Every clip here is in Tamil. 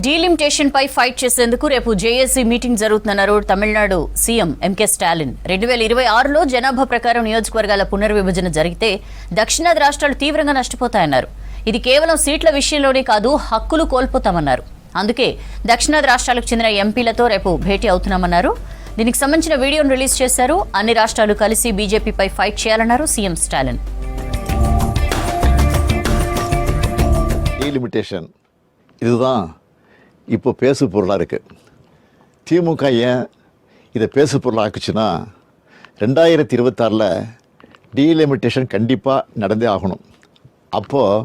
డీలిమిటేషన్ పై ఫైట్ చేసేందుకు రేపు జేఏసీ మీటింగ్ జరుగుతుందన్నారు తమిళనాడు సీఎం ఎంకే స్టాలిన్. 2026లో జనాభా ప్రకారం నియోజకవర్గాల పునర్విభజన జరిగితే దక్షిణాది రాష్ట్రాలు తీవ్రంగా నష్టపోతాయన్నారు. ఇది కేవలం సీట్ల విషయంలోనే కాదు, హక్కులు కోల్పోతామన్నారు. అందుకే దక్షిణాది రాష్ట్రాలకు చెందిన ఎంపీలతో రేపు భేటీ అవుతున్నామన్నారు. దీనికి సంబంధించిన వీడియోను రిలీజ్ చేశారు. అన్ని రాష్ట్రాలు కలిసి బీజేపీపై ఫైట్ చేయాలన్నారు సీఎం స్టాలిన్. டீலிமிட்டேஷன் இதுதான் இப்போ பேசு பொருளாக இருக்குது. திமுக ஏன் இதை பேசு பொருளாக ஆக்குச்சுன்னா 2026 டீலிமிட்டேஷன் கண்டிப்பாக நடந்தே ஆகணும். அப்போது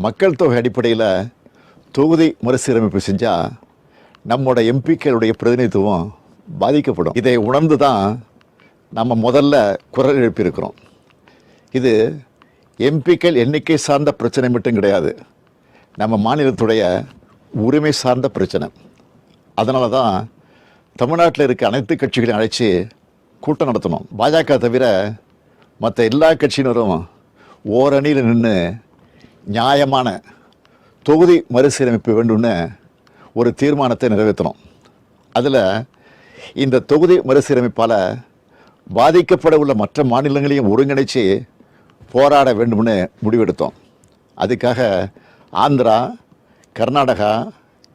மக்கள் தொகை அடிப்படையில் தொகுதி மறுசீரமைப்பு செஞ்சால் நம்மளோட எம்பிக்களுடைய பிரதிநிதித்துவம் பாதிக்கப்படும். இதை உணர்ந்து தான் நம்ம முதல்ல குரல் எழுப்பியிருக்கிறோம். இது எம்பிக்கள் எண்ணிக்கை சார்ந்த பிரச்சனை மட்டும் கிடையாது, நம்ம மாநிலத்துடைய உரிமை சார்ந்த பிரச்சனை. அதனால தான் தமிழ்நாட்டில் இருக்க அனைத்து கட்சிகளையும் அழைச்சி கூட்டம் நடத்தணும். பாஜக தவிர மற்ற எல்லா கட்சியினரும் ஓரணியில் நின்று நியாயமான தொகுதி மறுசீரமைப்பு வேண்டும்னு ஒரு தீர்மானத்தை நிறைவேற்றணும். அதில் இந்த தொகுதி மறுசீரமைப்பால் பாதிக்கப்பட உள்ள மற்ற மாநிலங்களையும் ஒருங்கிணைச்சு போராட வேண்டும்னு முடிவெடுத்தோம். அதுக்காக ஆந்திரா, கர்நாடகா,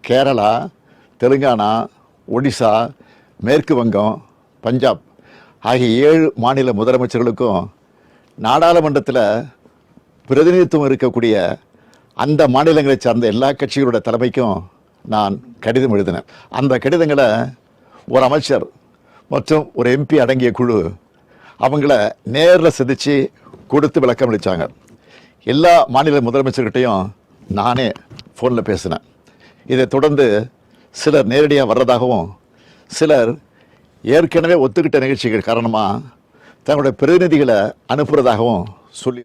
கேரளா, தெலுங்கானா, ஒடிசா, மேற்கு வங்கம், பஞ்சாப் ஆகிய 7 மாநில முதலமைச்சர்களுக்கும் நாடாளுமன்றத்தில் பிரதிநிதித்துவம் இருக்கக்கூடிய அந்த மாநிலங்களை சார்ந்த எல்லா கட்சிகளோட தலைமைக்கும் நான் கடிதம் எழுதினேன். அந்த கடிதங்களை ஒரு அமைச்சர் மற்றும் ஒரு எம்பி அடங்கிய குழு அவங்கள நேரில் சந்தித்து கொடுத்து விளக்கம் அளித்தாங்க. எல்லா மாநில முதலமைச்சர்கிட்டையும் நானே ஃபோனில் பேசினேன். இதை தொடர்ந்து சிலர் நேரடியாக வர்றதாகவும் சிலர் ஏற்கனவே ஒத்துக்கிட்ட நிகழ்ச்சிகள் காரணமாக தங்களுடைய பிரதிநிதிகளை அனுப்புகிறதாகவும் சொல்லி